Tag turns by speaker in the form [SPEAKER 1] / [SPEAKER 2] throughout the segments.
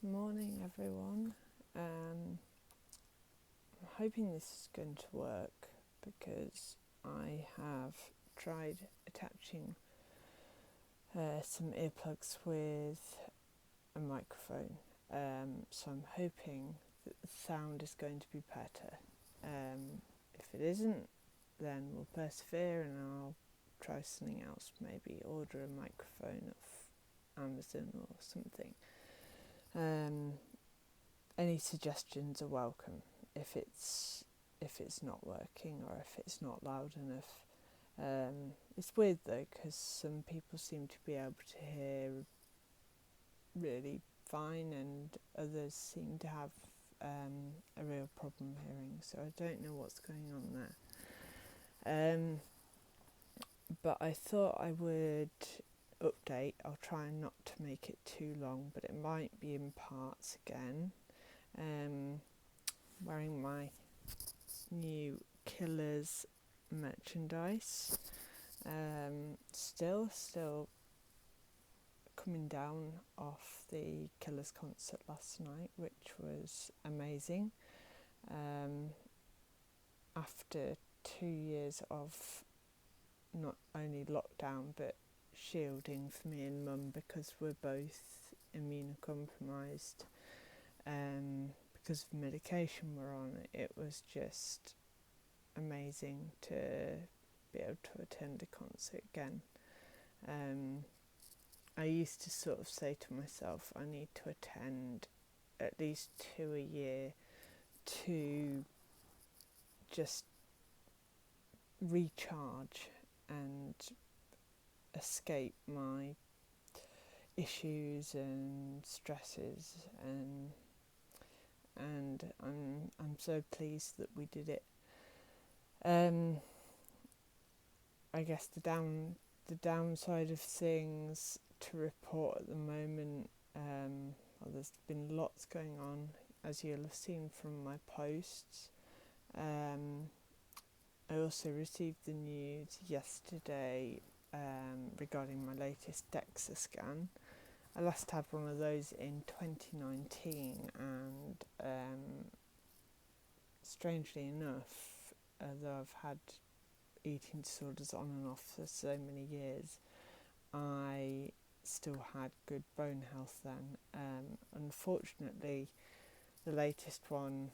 [SPEAKER 1] Morning, everyone. I'm hoping this is going to work because I have tried attaching some earplugs with a microphone. So I'm hoping that the sound is going to be better. If it isn't, then we'll persevere and I'll try something else, maybe order a microphone off Amazon or something. Any suggestions are welcome if it's not working or if it's not loud enough. It's weird though, because some people seem to be able to hear really fine and others seem to have a real problem hearing, so I don't know what's going on there. But I thought I would update. I'll try not to make it too long, but it might be in parts again. Wearing my new Killers merchandise. Still coming down off the Killers concert last night, which was amazing. After 2 years of not only lockdown but shielding for me and Mum, because we're both immunocompromised, because of the medication we're on, it was just amazing to be able to attend a concert again. I used to sort of say to myself, I need to attend at least 2 a year to just recharge and escape my issues and stresses, and I'm so pleased that we did it. I guess the downside of things to report at the moment, there's been lots going on, as you'll have seen from my posts. I also received the news yesterday regarding my latest DEXA scan. I last had one of those in 2019, and strangely enough, though I've had eating disorders on and off for so many years, I still had good bone health then. Unfortunately, the latest one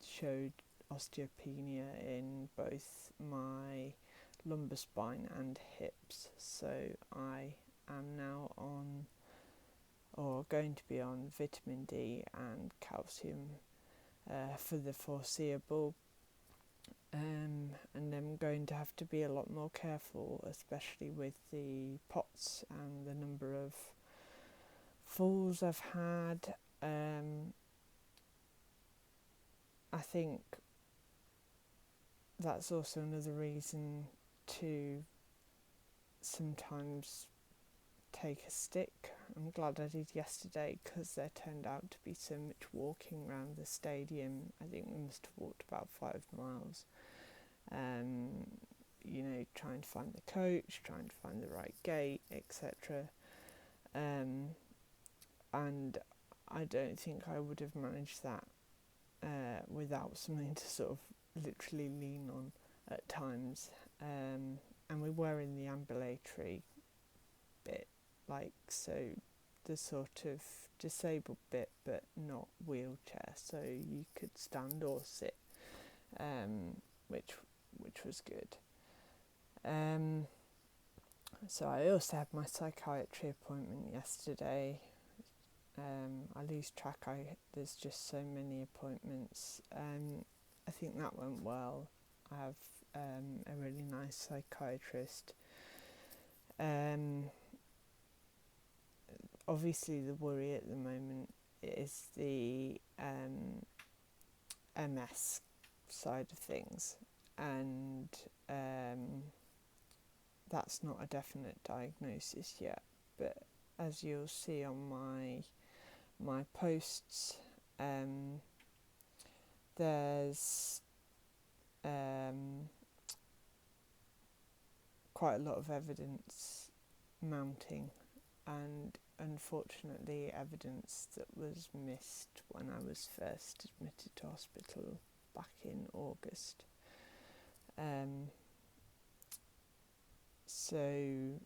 [SPEAKER 1] showed osteopenia in both my lumbar spine and hips, so I am now on, or going to be on, vitamin D and calcium for the foreseeable, and I'm going to have to be a lot more careful, especially with the POTS and the number of falls I've had. I think that's also another reason to sometimes take a stick. I'm glad I did yesterday, because there turned out to be so much walking around the stadium. I think we must have walked about 5 miles. Trying to find the coach, trying to find the right gate, etc. And I don't think I would have managed that without something to sort of literally lean on at times. And we were in the ambulatory bit, so the sort of disabled bit, but not wheelchair, so you could stand or sit, which was good. So I also had my psychiatry appointment yesterday. I lose track. There's just so many appointments. I think that went well. I have a really nice psychiatrist. Obviously the worry at the moment is the MS side of things, and that's not a definite diagnosis yet, but as you'll see on my posts, there's quite a lot of evidence mounting, and unfortunately evidence that was missed when I was first admitted to hospital back in August. So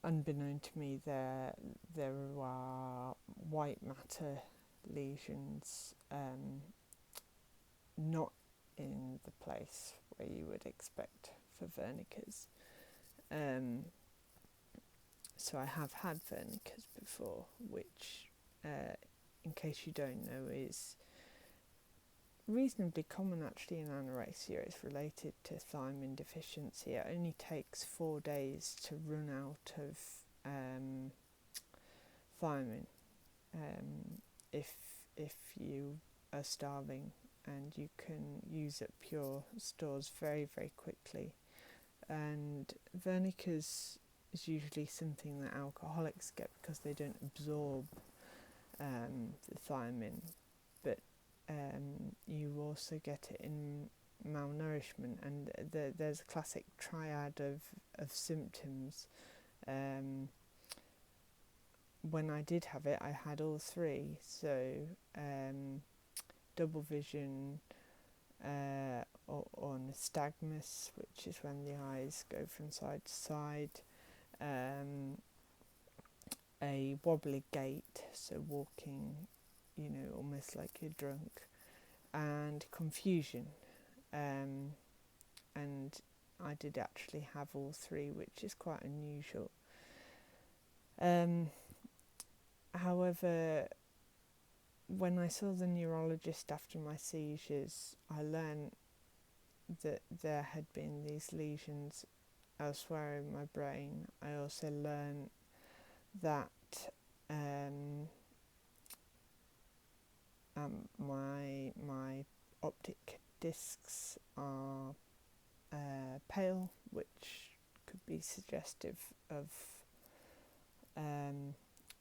[SPEAKER 1] unbeknown to me, there are white matter lesions, not in the place where you would expect for Wernicke's. So I have had Wernicke's before, which, in case you don't know, is reasonably common actually in anorexia. It's related to thiamine deficiency. It only takes 4 days to run out of thiamine if you are starving, and you can use up your stores very, very quickly. And Wernicke's is usually something that alcoholics get because they don't absorb the thiamine, but you also get it in malnourishment, and there's a classic triad of symptoms. When I did have it, I had all three, so double vision, or nystagmus, which is when the eyes go from side to side, a wobbly gait, so walking, almost like you're drunk, and confusion. And I did actually have all three, which is quite unusual. However, when I saw the neurologist after my seizures, I learned that there had been these lesions elsewhere in my brain. I also learned that my optic discs are pale, which could be suggestive of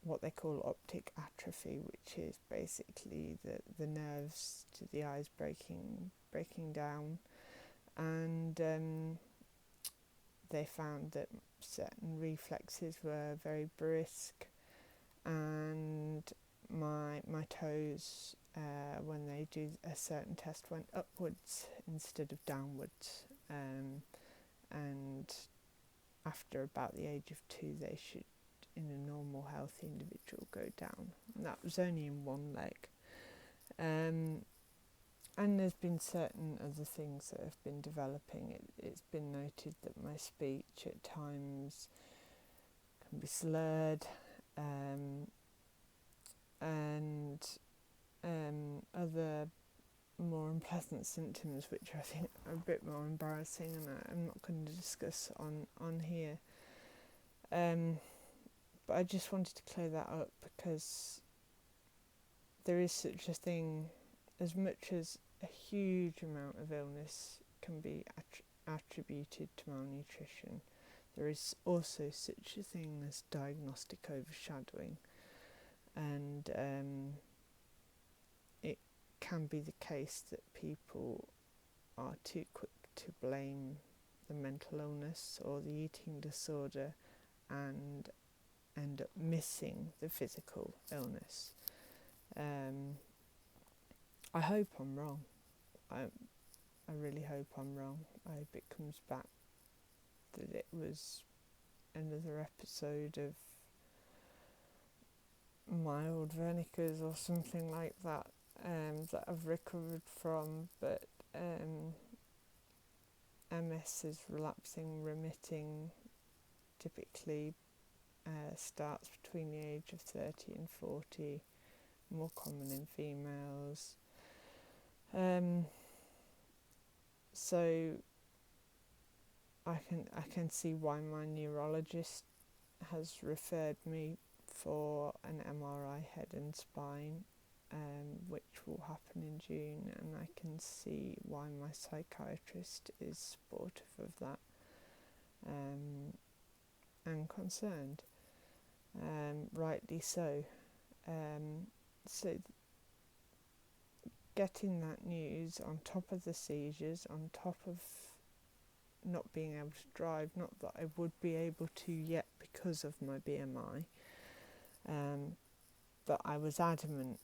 [SPEAKER 1] what they call optic atrophy, which is basically the nerves to the eyes breaking down. And they found that certain reflexes were very brisk, and my toes, when they do a certain test, went upwards instead of downwards, and after about the age of 2 they should, in a normal healthy individual, go down. And that was only in one leg. And there's been certain other things that have been developing. It's been noted that my speech at times can be slurred, and other more unpleasant symptoms, which I think are a bit more embarrassing, and I'm not going to discuss on here. But I just wanted to clear that up, because there is such a thing. As much as a huge amount of illness can be attributed to malnutrition, there is also such a thing as diagnostic overshadowing, and it can be the case that people are too quick to blame the mental illness or the eating disorder and end up missing the physical illness. I hope I'm wrong. I really hope I'm wrong. I hope it comes back that it was another episode of mild Wernicke's or something like that, that I've recovered from, but MS is relapsing, remitting, typically starts between the age of 30 and 40, more common in females. So I can see why my neurologist has referred me for an MRI head and spine, which will happen in June, and I can see why my psychiatrist is supportive of that, and concerned, rightly so. So getting that news on top of the seizures, on top of not being able to drive, not that I would be able to yet because of my BMI, but I was adamant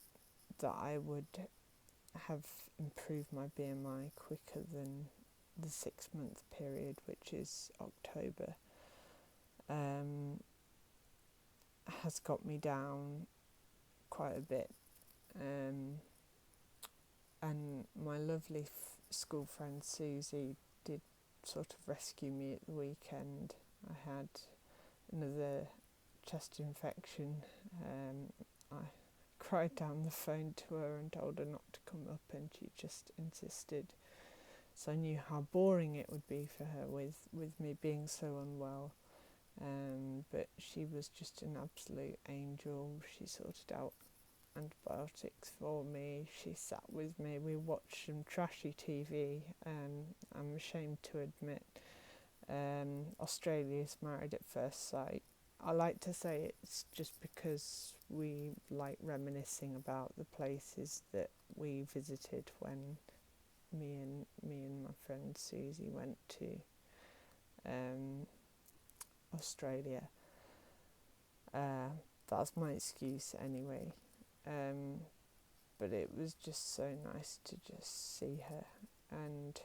[SPEAKER 1] that I would have improved my BMI quicker than the 6-month period, which is October, has got me down quite a bit. And my lovely school friend Susie did sort of rescue me at the weekend. I had another chest infection. I cried down the phone to her and told her not to come up, and she just insisted. So I knew how boring it would be for her with me being so unwell. But she was just an absolute angel. She sorted out antibiotics for me. She sat with me. We watched some trashy TV. I'm ashamed to admit, Australia's Married at First Sight. I like to say it's just because we like reminiscing about the places that we visited when me and my friend Susie went to Australia. That's my excuse anyway. But it was just so nice to just see her, and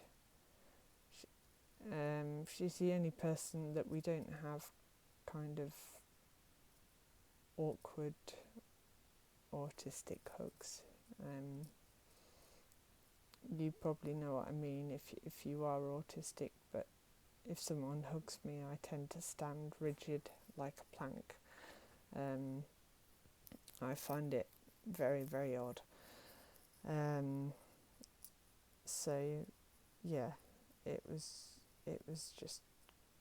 [SPEAKER 1] she's the only person that we don't have kind of awkward autistic hugs. You probably know what I mean if you are autistic, but if someone hugs me, I tend to stand rigid like a plank. I find it very, very odd. So yeah, it was just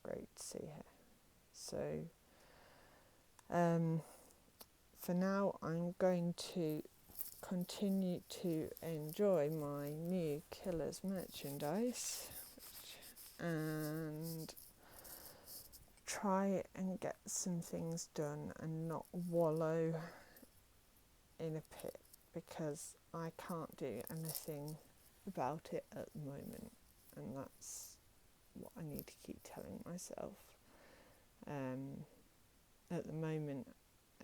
[SPEAKER 1] great to see her. So for now, I'm going to continue to enjoy my new Killers merchandise and try and get some things done and not wallow in a pit, because I can't do anything about it at the moment, and that's what I need to keep telling myself. At the moment,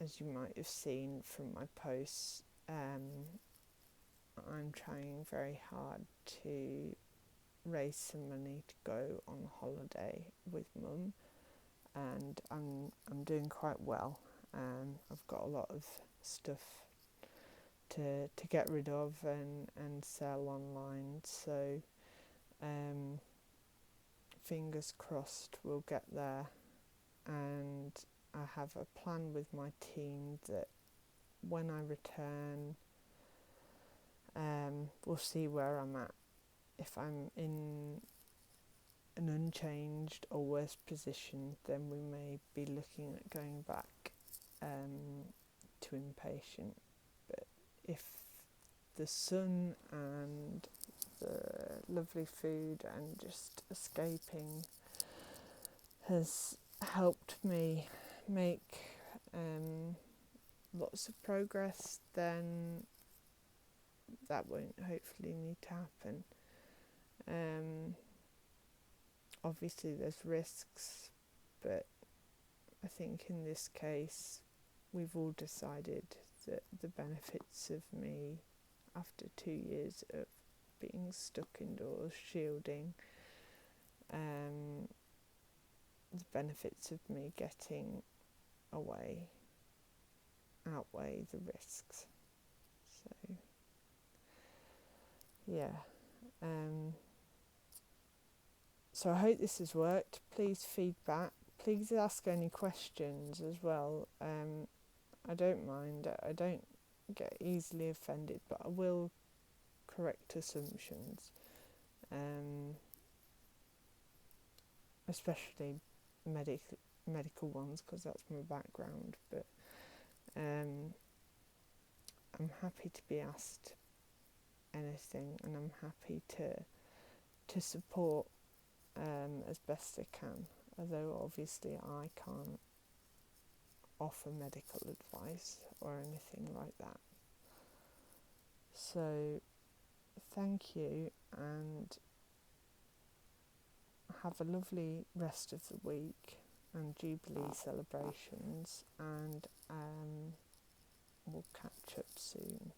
[SPEAKER 1] as you might have seen from my posts, I'm trying very hard to raise some money to go on holiday with Mum, and I'm doing quite well. I've got a lot of stuff to get rid of and sell online, so fingers crossed we'll get there. And I have a plan with my team that when I return, we'll see where I'm at. If I'm in an unchanged or worse position, then we may be looking at going back to inpatient. But if the sun and the lovely food and just escaping has helped me make lots of progress, then that won't hopefully need to happen. Obviously there's risks, but I think in this case we've all decided that the benefits of me, after 2 years of being stuck indoors shielding, the benefits of me getting away outweigh the risks. So yeah, so I hope this has worked. Please feedback. Please ask any questions as well. I don't mind. I don't get easily offended, but I will correct assumptions, especially medical ones, because that's my background. But I'm happy to be asked anything, and I'm happy to support as best I can, although obviously I can't offer medical advice or anything like that. So thank you, and have a lovely rest of the week and Jubilee celebrations, and we'll catch up soon.